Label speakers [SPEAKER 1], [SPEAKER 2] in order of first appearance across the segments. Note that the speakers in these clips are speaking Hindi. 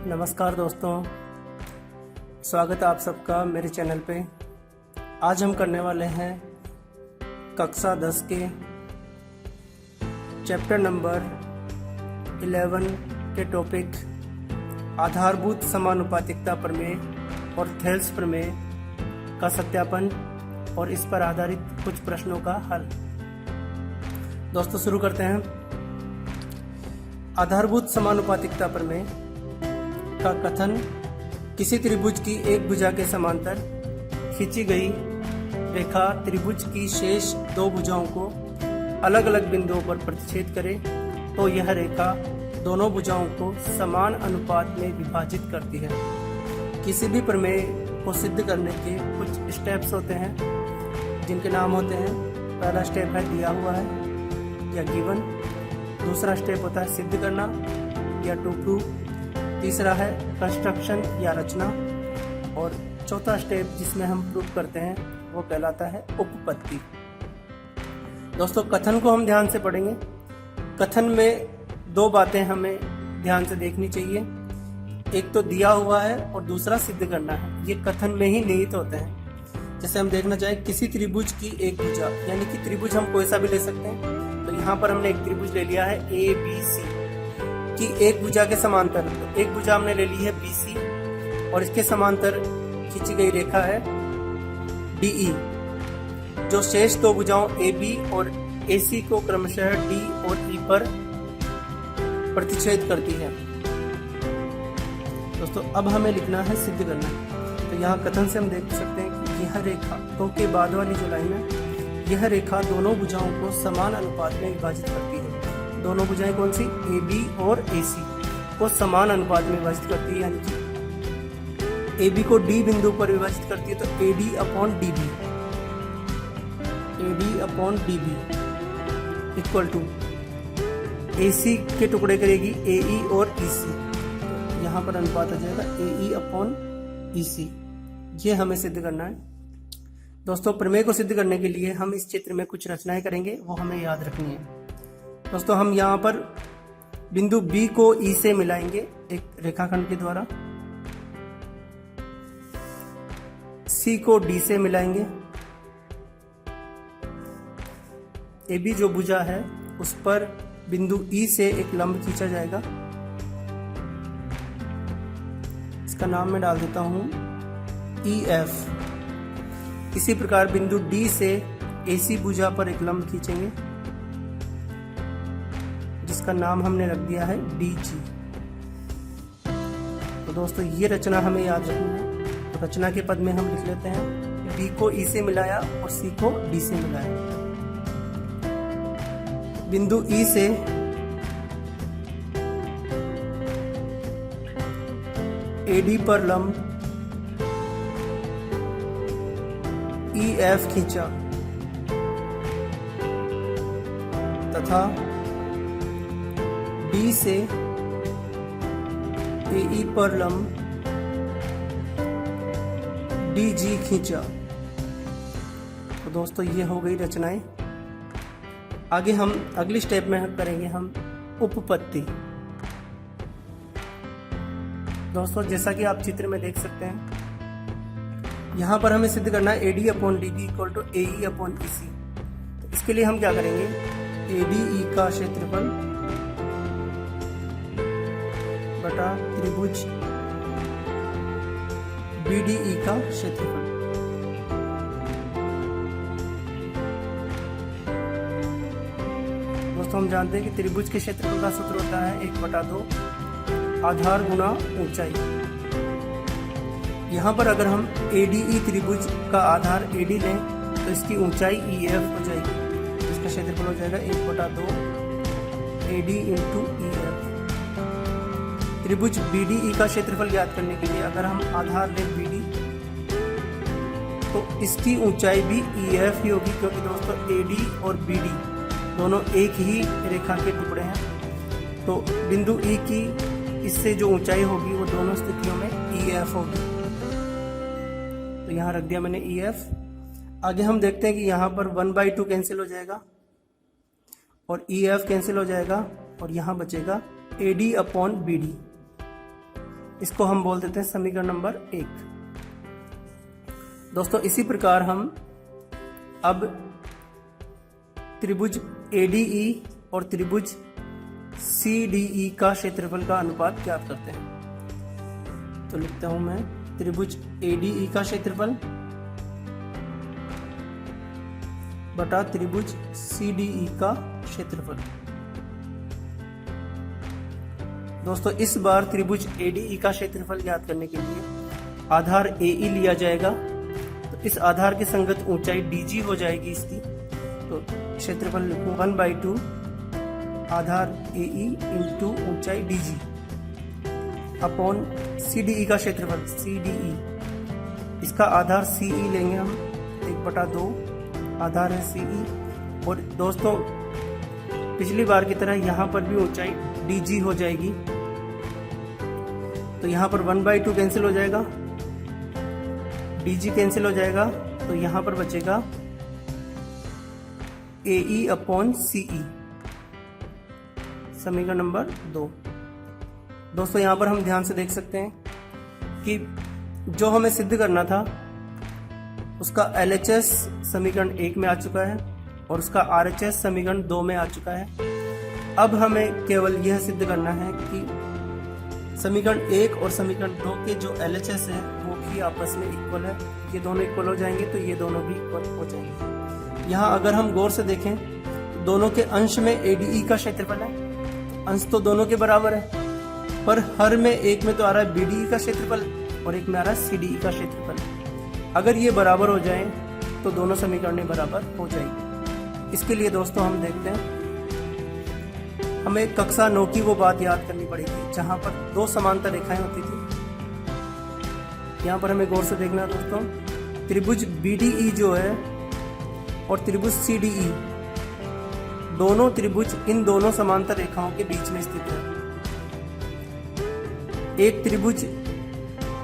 [SPEAKER 1] नमस्कार दोस्तों, स्वागत है आप सबका मेरे चैनल पे। आज हम करने वाले हैं कक्षा 10 के चैप्टर नंबर 11 के टॉपिक आधारभूत समानुपातिकता प्रमेय और थेल्स प्रमेय का सत्यापन और इस पर आधारित कुछ प्रश्नों का हल। दोस्तों शुरू करते हैं। आधारभूत समानुपातिकता प्रमेय का कथन किसी त्रिभुज की एक भुजा के समांतर खींची गई रेखा त्रिभुज की शेष दो भुजाओं को अलग अलग बिंदुओं पर प्रतिच्छेद करे तो यह रेखा दोनों भुजाओं को समान अनुपात में विभाजित करती है। किसी भी प्रमेय को सिद्ध करने के कुछ स्टेप्स होते हैं जिनके नाम होते हैं। पहला स्टेप है दिया हुआ है या गिवन, दूसरा स्टेप होता है सिद्ध करना या टू प्रूव, तीसरा है कंस्ट्रक्शन या रचना, और चौथा स्टेप जिसमें हम प्रूव करते हैं वो कहलाता है उपपत्ति। दोस्तों कथन को हम ध्यान से पढ़ेंगे। कथन में दो बातें हमें ध्यान से देखनी चाहिए, एक तो दिया हुआ है और दूसरा सिद्ध करना है। ये कथन में ही निहित होते हैं। जैसे हम देखना चाहें किसी त्रिभुज की एक भुजा, यानी कि त्रिभुज हम कोई सा भी ले सकते हैं। तो यहाँ पर हमने एक त्रिभुज ले लिया है ABC की एक भुजा के समांतर। तो एक भुजा हमने ले ली है BC और इसके समांतर खींची गई रेखा है DE, जो शेष दो भुजाओं AB और AC को क्रमशः D और E पर प्रतिच्छेद करती है। दोस्तों अब हमें लिखना है सिद्ध करना। तो यहाँ कथन से हम देख सकते हैं कि यह रेखा तो के बाद वाली जो लाइन है, यह रेखा दोनों भुजाओं को समान अनुपात में विभाजित करती है। दोनों भुजाएं कौन सी? AB और AC को समान अनुपात में विभाजित करती है, यानी कि AB को D बिंदु पर विभाजित करती है तो AD upon DB equal to AC के टुकड़े करेगी AE और EC। तो यहाँ पर अनुपात आ जाएगा AE अपॉन EC। ये हमें सिद्ध करना है। दोस्तों प्रमेय को सिद्ध करने के लिए हम इस चित्र में कुछ रचनाएं करेंगे, वो हमें याद रखनी है। दोस्तों हम यहाँ पर बिंदु B को E से मिलाएंगे एक रेखाखंड के द्वारा, C को D से मिलाएंगे, AB जो भुजा है उस पर बिंदु E से एक लंब खींचा जाएगा। इसका नाम मैं डाल देता हूं EF। इसी प्रकार बिंदु D से AC भुजा पर एक लंब खींचेंगे जिसका नाम हमने रख दिया है DG। तो दोस्तों ये रचना हमें याद रखनी है। तो रचना के पद में हम लिख लेते हैं B को E से मिलाया और C को D से मिलाया। बिंदु E से AD पर लंब EF खींचा तथा D से AE पर लंब DG खींचा। तो दोस्तों ये हो गई रचनाएं। आगे हम अगली स्टेप में करेंगे हम उपपत्ति। दोस्तों जैसा कि आप चित्र में देख सकते हैं, यहाँ पर हमें सिद्ध करना है AD upon DB equal to AE upon EC। तो इसके लिए हम क्या करेंगे, ADE का क्षेत्रफल बटा त्रिभुज BDE का क्षेत्रफल। दोस्तों हम जानते हैं कि त्रिभुज के क्षेत्रफल का सूत्र होता है 1/2 आधार गुना ऊंचाई। यहाँ पर अगर हम ADE त्रिभुज का आधार AD लें तो इसकी ऊंचाई EF हो जाएगी। इसका क्षेत्रफल हो जाएगा 1/2 AD इंटू EF। त्रिभुज BDE का क्षेत्रफल ज्ञात करने के लिए अगर हम आधार लें BD तो इसकी ऊंचाई भी EF ही होगी, क्योंकि दोस्तों AD और BD दोनों एक ही रेखा के टुकड़े हैं। तो बिंदु E की इससे जो ऊंचाई होगी वो दोनों स्थितियों में EF होगी। तो यहाँ रख दिया मैंने EF। आगे हम देखते हैं कि यहाँ पर 1/2 कैंसिल हो जाएगा और EF कैंसिल हो जाएगा और यहाँ बचेगा AD अपॉन BD। इसको हम बोल देते हैं समीकरण नंबर 1। दोस्तों इसी प्रकार हम अब त्रिभुज ADE और त्रिभुज CDE का क्षेत्रफल का अनुपात ज्ञात करते हैं। तो लिखता हूं मैं त्रिभुज ADE का क्षेत्रफल बटा त्रिभुज CDE का क्षेत्रफल। दोस्तों इस बार त्रिभुज ADE का क्षेत्रफल ज्ञात करने के लिए आधार AE लिया जाएगा। तो इस आधार की संगत ऊंचाई DG हो जाएगी इसकी। तो क्षेत्रफल लिखूं 1/2 आधार AE इंटू ऊंचाई DG अपॉन CDE का क्षेत्रफल CDE। इसका आधार CE लेंगे हम 1/2 आधार है CE। और दोस्तों पिछली बार की तरह यहाँ पर भी ऊंचाई DG हो जाएगी। तो यहाँ पर 1/2 कैंसिल हो जाएगा, DG कैंसिल हो जाएगा, तो यहाँ पर बचेगा AE अपॉन CE, समीकरण नंबर 2। दोस्तों यहाँ पर हम ध्यान से देख सकते हैं कि जो हमें सिद्ध करना था उसका LHS समीकरण 1 में आ चुका है और उसका RHS समीकरण 2 में आ चुका है। अब हमें केवल यह सिद्ध करना है कि समीकरण 1 और समीकरण 2 के जो LHS है वो भी आपस में इक्वल है। ये दोनों इक्वल हो जाएंगे तो ये दोनों भी इक्वल हो जाएंगे। यहाँ अगर हम गौर से देखें तो दोनों के अंश में ADE का क्षेत्रफल है, अंश तो दोनों के बराबर है, पर हर में एक में तो आ रहा है BDE का क्षेत्रफल और एक में आ रहा है CDE का क्षेत्रफल। अगर ये बराबर हो जाए तो दोनों समीकरणें बराबर हो जाएगी। इसके लिए दोस्तों हम देखते हैं, हमें कक्षा 9 की वो बात याद करनी पड़ेगी जहां पर 2 समांतर रेखाएं होती थी। यहाँ पर हमें गौर से देखना है दोस्तों, त्रिभुज BDE जो है और त्रिभुज CDE, दोनों त्रिभुज इन दोनों समांतर रेखाओं के बीच में स्थित है। एक त्रिभुज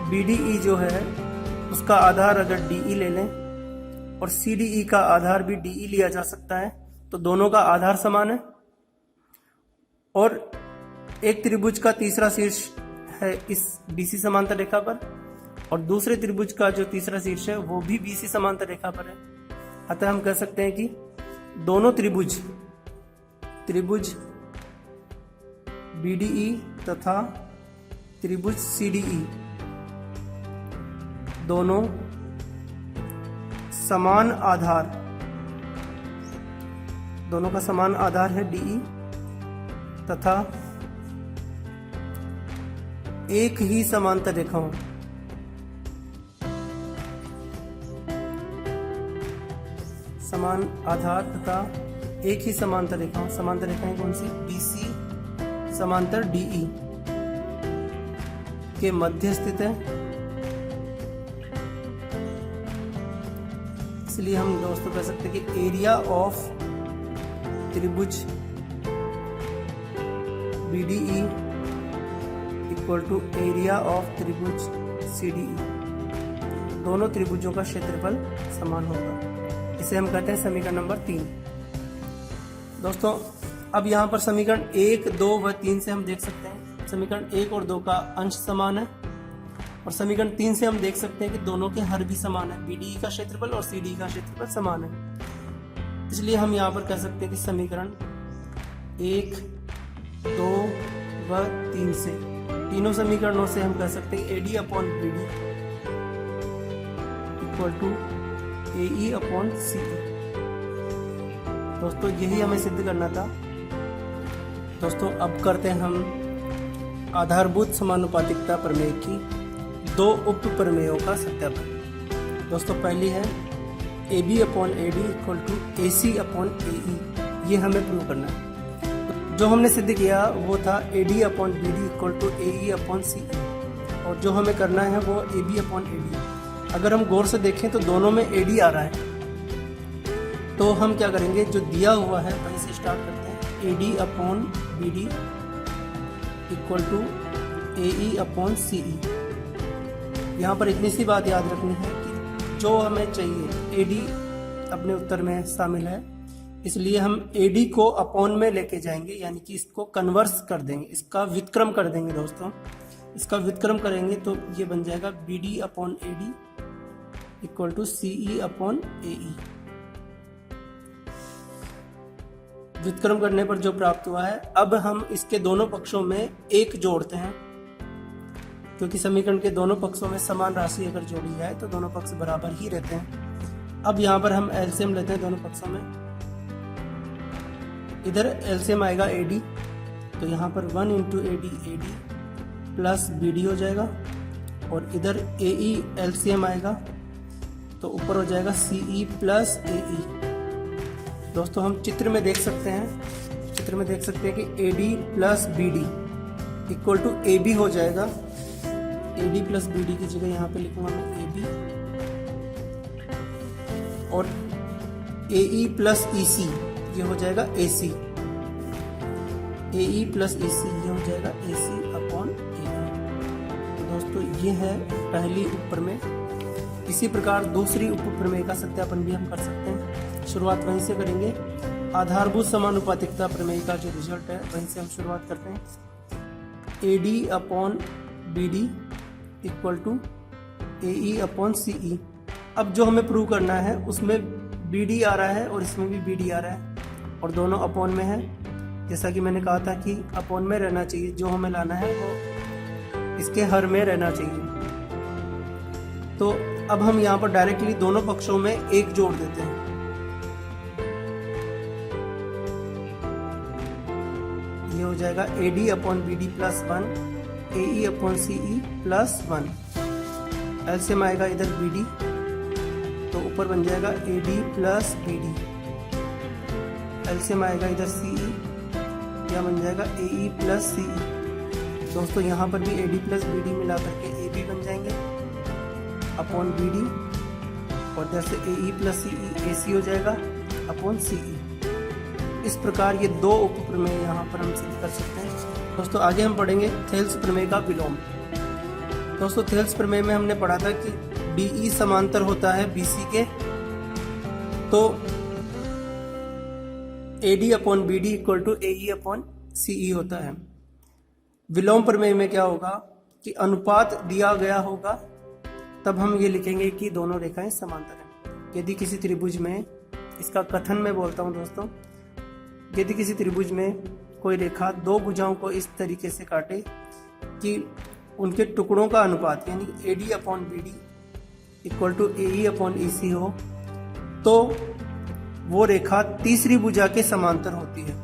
[SPEAKER 1] BDE जो है उसका आधार अगर DE ले लें और CDE का आधार भी DE लिया जा सकता है, तो दोनों का आधार समान है। और एक त्रिभुज का तीसरा शीर्ष है इस BC समांतर रेखा पर और दूसरे त्रिभुज का जो तीसरा शीर्ष है वो भी BC समांतर रेखा पर है। अतः हम कह सकते हैं कि दोनों त्रिभुज BDE तथा त्रिभुज CDE दोनों समान आधार, दोनों का समान आधार है DE तथा एक ही समांतर रेखाओं समान आधार तथा एक ही समांतर रेखाओं, समांतर रेखाएं कौन सी? BC समांतर DE के मध्य स्थित है। इसलिए हम दोस्तों कह सकते हैं कि एरिया ऑफ त्रिभुज BDE equal to area of त्रिभुज CDE, दोनों त्रिभुजों का क्षेत्रफल समान होगा। इसे हम कहते हैं समीकरण नंबर 3। दोस्तों अब यहाँ पर समीकरण 1, 2 व 3 से हम देख सकते हैं समीकरण 1 और 2 का अंश समान है और समीकरण 3 से हम देख सकते हैं कि दोनों के हर भी समान है। BDE का क्षेत्रफल और CDE का क्षेत्रफल समान है। इसलिए हम यहाँ पर कह सकते हैं कि समीकरण 1, 2 व 3 से, तीनों समीकरणों से हम कह सकते हैं AD upon BD equal to AE upon CE। दोस्तों यही हमें सिद्ध करना था। दोस्तों अब करते हैं हम आधारभूत समानुपातिकता प्रमेय की 2 उप प्रमेयों का सत्यापन। दोस्तों पहली है AB upon AD equal to AC upon AE, ये हमें प्रूव करना है। जो हमने सिद्ध किया वो था AD upon BD equal to AE upon CE और जो हमें करना है वो AB अपॉन AD। अगर हम गौर से देखें तो दोनों में AD आ रहा है, तो हम क्या करेंगे, जो दिया हुआ है वहीं से स्टार्ट करते हैं। AD upon BD equal to AE upon CE। यहाँ पर इतनी सी बात याद रखनी है कि जो हमें चाहिए AD अपने उत्तर में शामिल है, इसलिए हम AD को अपॉन में लेके जाएंगे, यानी कि इसको कन्वर्स कर देंगे, इसका व्युत्क्रम कर देंगे दोस्तों। इसका व्युत्क्रम करेंगे तो ये बन जाएगा BD upon AD equal to CE upon AE। व्युत्क्रम करने पर जो प्राप्त हुआ है, अब हम इसके दोनों पक्षों में 1 जोड़ते हैं, क्योंकि समीकरण के दोनों पक्षों में समान राशि अगर जोड़ी जाए तो दोनों पक्ष बराबर ही रहते हैं। अब यहाँ पर हम एलसीएम लेते हैं दोनों पक्षों में। इधर एलसीएम आएगा AD, तो यहाँ पर 1 इंटू AD प्लस BD हो जाएगा, और इधर AE एलसीएम आएगा तो ऊपर हो जाएगा CE प्लस AE। दोस्तों हम चित्र में देख सकते हैं कि AD plus BD equal to AB हो जाएगा। AD प्लस BD की जगह यहाँ पे लिखूंगा मैं AB, और AE प्लस EC ये हो जाएगा AC। AE प्लस EC ये हो जाएगा AC अपॉन AE। तो दोस्तों ये है पहली उप प्रमेय। इसी प्रकार दूसरी उप प्रमेय का सत्यापन भी हम कर सकते हैं। शुरुआत वहीं से करेंगे। आधारभूत समानुपातिकता प्रमेय का जो रिजल्ट है वहीं से हम शुरुआत करते हैं। AD upon BD equal to AE upon CE। अब जो हमें प्रूव करना है उसमें BD आ रहा है और इसमें भी BD आ रहा है, और दोनों अपॉन में है। जैसा कि मैंने कहा था कि अपॉन में रहना चाहिए, जो हमें लाना है वो इसके हर में रहना चाहिए। तो अब हम यहाँ पर डायरेक्टली दोनों पक्षों में 1 जोड़ देते हैं। ये हो जाएगा AD upon BD plus 1, AE upon CE plus 1। LCM आएगा इधर BD, तो ऊपर बन जाएगा AD प्लस BD। एलसीएम आएगा इधर CE, क्या बन जाएगा AE प्लस CE। दोस्तों यहाँ पर भी AD प्लस BD मिला करके AB बन जाएंगे अपॉन BD, और जैसे AE प्लस CE AC हो जाएगा अपॉन CE। इस प्रकार ये 2 उप प्रमेय यहाँ पर हम सिद्ध कर सकते हैं। दोस्तों आगे हम पढ़ेंगे थेल्स प्रमेय का विलोम। दोस्तों थेल्स प्रमेय में हमने पढ़ा था कि DE समांतर होता है BC के, तो AD upon BD equal to AE upon CE होता है। विलोम प्रमेय में क्या होगा कि अनुपात दिया गया होगा, तब हम ये लिखेंगे कि दोनों रेखाएं समांतर हैं। यदि किसी त्रिभुज में, इसका कथन मैं बोलता हूँ दोस्तों, यदि किसी त्रिभुज में कोई रेखा 2 भुजाओं को इस तरीके से काटे कि उनके टुकड़ों का अनुपात यानी AD upon BD equal to AE upon EC हो, तो वो रेखा तीसरी भुजा के समांतर होती है।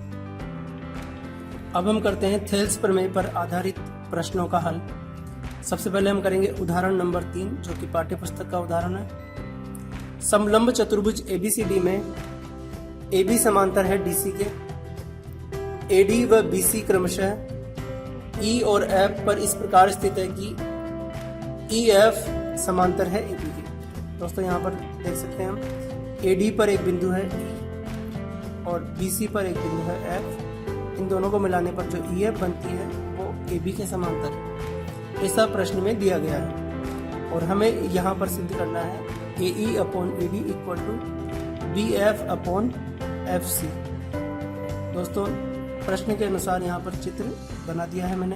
[SPEAKER 1] अब हम करते हैं थेल्स प्रमेय पर आधारित प्रश्नों का हल। सबसे पहले हम करेंगे उदाहरण नंबर 3, जो कि पाठ्यपुस्तक का उदाहरण है। समलंब चतुर्भुज ABCD में AB समांतर है DC के, AD व BC क्रमशः E और F पर इस प्रकार स्थित है कि EF समांतर है AB के। दोस्तों यहाँ पर देख सकते हैं हम, AD पर एक बिंदु है E और BC पर एक बिंदु है F। इन दोनों को मिलाने पर जो EF बनती है वो AB के समांतर है। ऐसा प्रश्न में दिया गया है, और हमें यहाँ पर सिद्ध करना है AE upon AD equal to BF upon FC। दोस्तों प्रश्न के अनुसार यहाँ पर चित्र बना दिया है मैंने।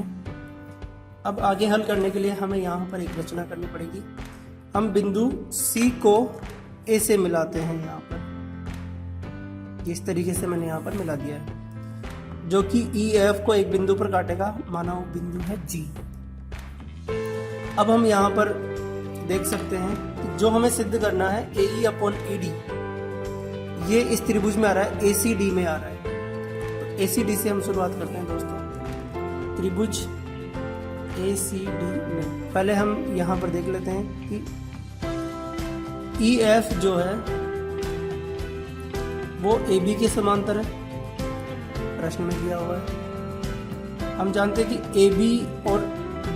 [SPEAKER 1] अब आगे हल करने के लिए हमें यहाँ पर एक रचना करनी पड़ेगी। हम बिंदु C को A से मिलाते हैं। यहाँ पर इस तरीके से मैंने यहाँ पर मिला दिया है, जो कि EF को एक बिंदु पर काटेगा, माना वो बिंदु है G। अब हम यहाँ पर देख सकते हैं कि जो हमें सिद्ध करना है AE अपॉन AD, ये इस त्रिभुज में आ रहा है, ACD में आ रहा है। तो ACD से हम शुरुआत करते हैं दोस्तों। त्रिभुज ACD में पहले हम यहाँ पर देख लेते हैं कि EF जो है वो AB के समांतर है, प्रश्न में दिया हुआ है। हम जानते हैं कि AB और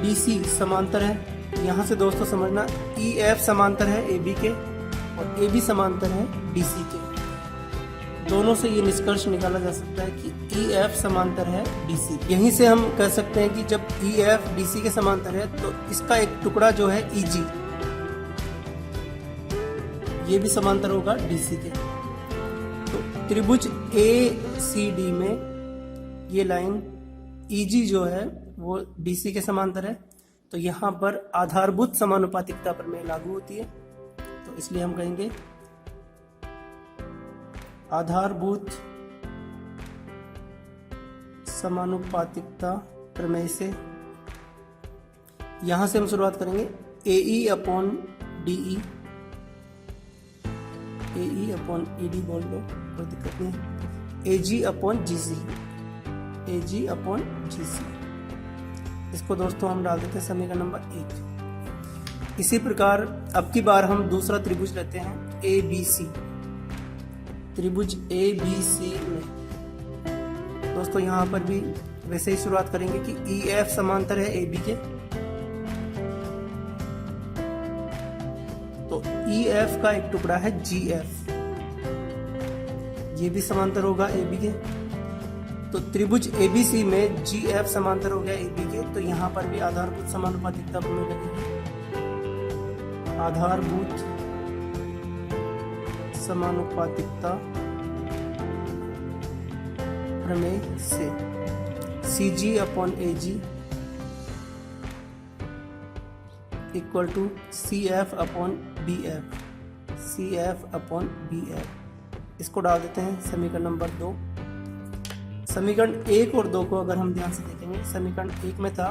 [SPEAKER 1] BC समांतर है। यहाँ से दोस्तों समझना, EF समांतर है AB के और AB समांतर है DC के। दोनों से ये निष्कर्ष निकाला जा सकता है कि EF समांतर है DC। यहीं से हम कह सकते हैं कि जब EF DC के समांतर है तो इसका एक टुकड़ा जो है EG, ये भी समांतर होगा DC के। तो त्रिभुज ACD में ये लाइन EG जो है वो DC के समांतर है, तो यहाँ पर आधारभूत समानुपातिकता प्रमेय लागू होती है। तो इसलिए हम कहेंगे आधारभूत समानुपातिकता प्रमेय से, यहां से हम शुरुआत करेंगे AE upon DE, AE upon ED बोल दो, कोई दिक्कत नहीं, AG upon GC, AG upon GC। इसको दोस्तों हम डाल देते हैं समीकरण नंबर 1। इसी प्रकार अब की बार हम दूसरा त्रिभुज लेते हैं ABC, त्रिभुज ABC में दोस्तों यहाँ पर भी वैसे ही शुरुआत करेंगे कि EF समांतर है AB के, तो EF का एक टुकड़ा है GF, ये भी समांतर होगा AB के। तो त्रिभुज ABC में GF समांतर हो गया AB के, तो यहाँ पर भी आधारभूत समानुपातिकता प्रमेय लगेगी। आधारभूत समानुपातिकता प्रमेय से CG upon AG equal to CF upon BF, CF upon BF। इसको डाल देते हैं समीकरण नंबर 2। समीकरण 1 और 2 को अगर हम ध्यान से देखेंगे, समीकरण 1 में था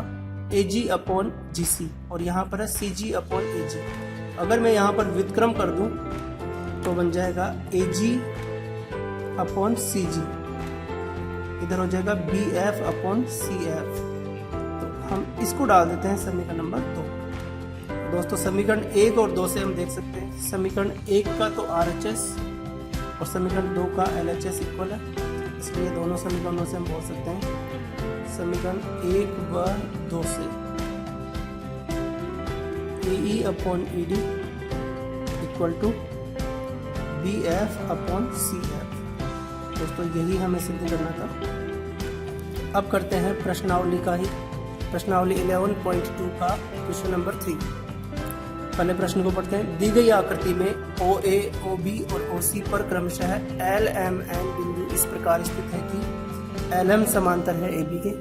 [SPEAKER 1] AG अपॉन GC और यहाँ पर है CG अपॉन AG। अगर मैं यहाँ पर व्युत्क्रम कर दूं तो बन जाएगा AG अपॉन CG, इधर हो जाएगा BF अपॉन CF। तो हम इसको डाल देते हैं समीकरण नंबर 2। दोस्तों समीकरण 1 और 2 से हम देख सकते हैं समीकरण 1 का तो RHS और समीकरण 2 का LHS इक्वल है, इसलिए दोनों समीकरणों से हम बोल सकते हैं समीकरण 1 व 2 से AE upon ED equal to BF upon CF। दोस्तों यही हमें सिद्ध करना था। अब करते हैं प्रश्नावली का ही, प्रश्नावली 11.2 का क्वेश्चन नंबर 3। पहले प्रश्न को पढ़ते हैं। दी गई आकृति में OA, OB और OC पर क्रमशः LMN बिंदु इस प्रकार स्थित है कि LM समांतर है AB के,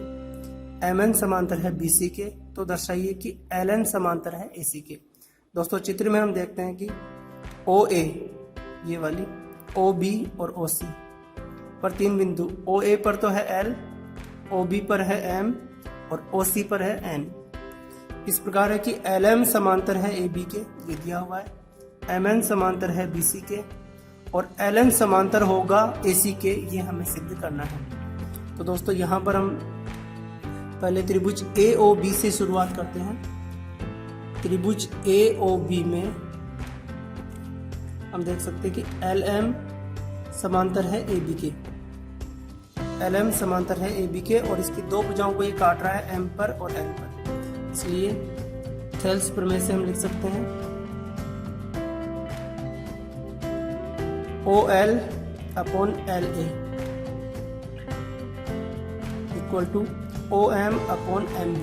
[SPEAKER 1] MN समांतर है BC के, तो दर्शाइए कि LN समांतर है AC के। दोस्तों चित्र में हम देखते हैं कि OA ये वाली, OB और OC पर 3 बिंदु, OA पर तो है L, OB पर है M और OC पर है N। इस प्रकार है कि LM समांतर है AB के, ये दिया हुआ है, MN समांतर है BC के और LN समांतर होगा AC के, ये हमें सिद्ध करना है। तो दोस्तों यहाँ पर हम पहले त्रिभुज AOB से शुरुआत करते हैं। त्रिभुज AOB में हम देख सकते हैं कि LM समांतर है AB के, LM समांतर है AB के और इसकी दो भुजाओं को ये काट रहा है M पर और N पर, इसलिए थेल्स प्रमेय से हम लिख सकते हैं OL upon LA equal to OM upon MB।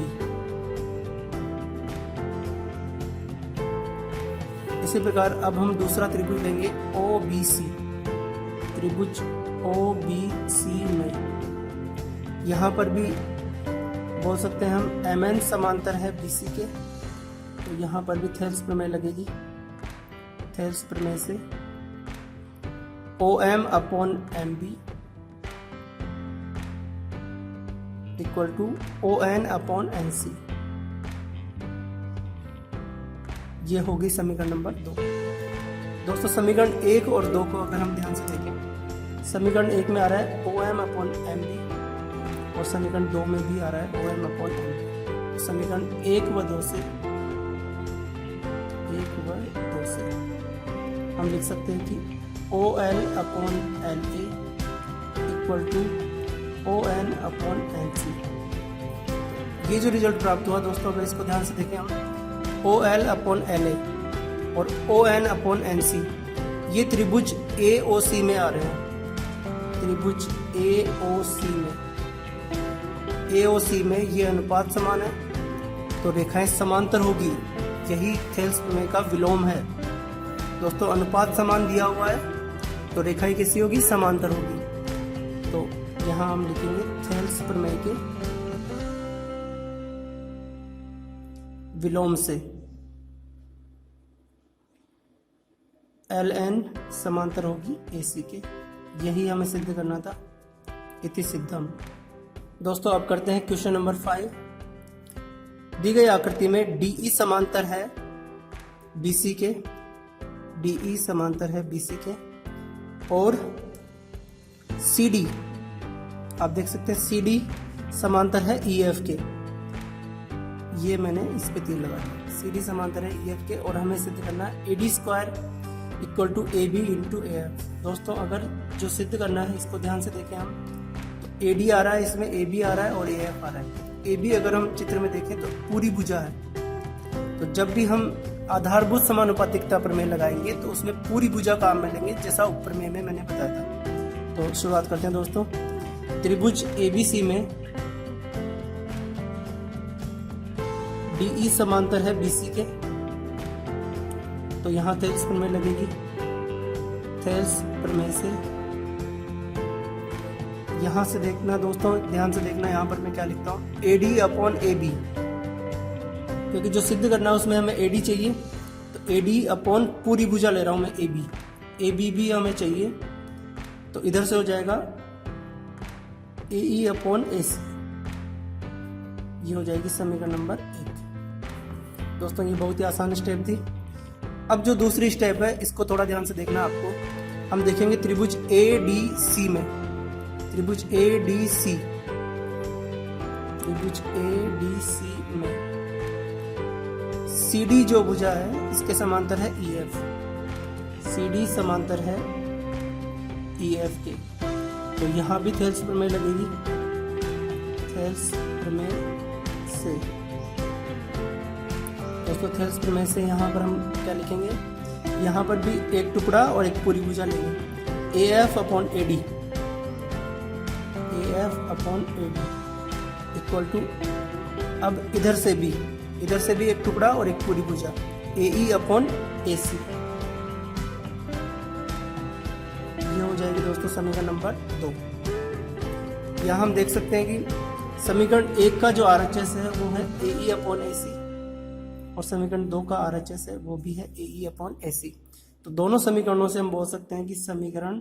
[SPEAKER 1] इसी प्रकार अब हम दूसरा त्रिभुज लेंगे OBC, त्रिभुज OBC में यहाँ पर भी बोल सकते हैं हम MN समांतर है BC के, तो यहाँ पर भी थेल्स प्रमेय लगेगी। थेल्स प्रमेय से OM upon MB equal to ON upon NC, ये होगी समीकरण नंबर 2। दोस्तों समीकरण 1 और 2 को अगर हम ध्यान से देखें, समीकरण 1 में आ रहा है OM अपॉन MB और समीकरण 2 में भी आ रहा है OM अपॉन MB। समीकरण 1 व 2 से हम लिख सकते हैं कि OL upon LA equal to ON upon NC। ये जो रिजल्ट प्राप्त हुआ दोस्तों, अगर इसको ध्यान से देखें हम, OL अपॉन LA और ON अपॉन NC ये त्रिभुज AOC में आ रहे हैं। त्रिभुज AOC में ये अनुपात समान है, तो रेखाएं समांतर होगी, यही थेल्स प्रमेय का विलोम है। दोस्तों अनुपात समान दिया हुआ है तो रेखाएं कैसी होगी, समांतर होगी। तो यहाँ हम लिखेंगे थेल्स प्रमेय के विलोम से, LN समांतर होगी AC के। यही हमें सिद्ध करना था, इति सिद्धम। दोस्तों अब करते हैं क्वेश्चन नंबर 5। दी गई आकृति में DE समांतर है BC के, DE समांतर है BC के, और CD आप देख सकते हैं CD समांतर है EF के। ये मैंने इस पे तीर लगा दिया, CD समांतर है EF के, और हमें सिद्ध करना है AD square equal to AB into AF। दोस्तों अगर जो सिद्ध करना है इसको ध्यान से देखें हम, तो AD आ रहा है, इसमें AB आ रहा है और AF आ रहा है। AB अगर हम चित्र में देखें तो पूरी भुजा है, तो जब भी हम आधारभूत समानुपातिकता प्रमेय लगाएंगे तो उसमें पूरी भुजा काम में लेंगे, जैसा ऊपर में मैंने बताया था। तो शुरुआत करते हैं दोस्तों। त्रिभुज ABC में DE समांतर है BC के, तो यहाँ थेल्स प्रमेय लगेगी। थेल्स प्रमेय से यहाँ से देखना दोस्तों, ध्यान से देखना, यहाँ पर मैं क्या लिखता हूँ, AD अपॉन AB, क्योंकि जो सिद्ध करना है उसमें हमें AD चाहिए, तो AD अपॉन पूरी भुजा ले रहा हूँ मैं AB भी हमें चाहिए, तो इधर से हो जाएगा AE अपॉन AC। ये हो जाएगी समीकरण नंबर 1। दोस्तों ये बहुत ही आसान स्टेप थी। अब जो दूसरी स्टेप है इसको थोड़ा ध्यान से देखना आपको। हम देखेंगे त्रिभुज ADC में, त्रिभुज ADC में CD जो भुजा है इसके समांतर है EF, CD समांतर है EF के, तो यहाँ भी थेल्स प्रमेय लगेगी। थेल्स प्रमेय से दोस्तों, थेल्स प्रमेय से यहाँ पर हम क्या लिखेंगे, यहाँ पर भी एक टुकड़ा और एक पूरी भुजा लेंगे। AF upon AD, AF upon AD equal to, अब इधर से भी एक टुकड़ा और एक पूरी भुजा, AE अपॉन AC। ये हो जाएगी दोस्तों समीकरण नंबर 2। यहाँ हम देख सकते हैं कि समीकरण 1 का जो RHS है वो है AE अपॉन AC, और समीकरण 2 का RHS है वो भी है AE अपॉन AC। तो दोनों समीकरणों से हम बोल सकते हैं कि समीकरण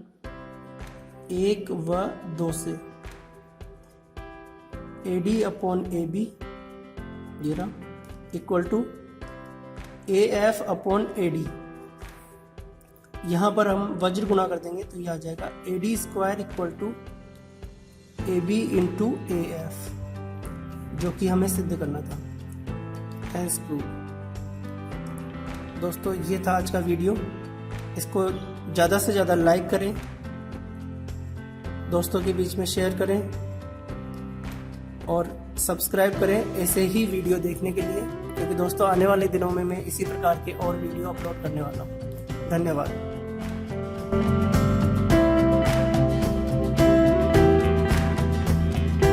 [SPEAKER 1] 1 व 2 से AD अपॉन AB ये रहा equal to AF upon AD। यहाँ पर हम वज्र गुणा कर देंगे तो ये आ जाएगा AD square equal to AB into AF, जो कि हमें सिद्ध करना था। Hence prove. दोस्तों ये था आज का वीडियो, इसको ज़्यादा से ज़्यादा लाइक करें, दोस्तों के बीच में शेयर करें और सब्सक्राइब करें ऐसे ही वीडियो देखने के लिए, क्योंकि दोस्तों आने वाले दिनों में मैं इसी प्रकार के और वीडियो अपलोड करने वाला हूँ। धन्यवाद।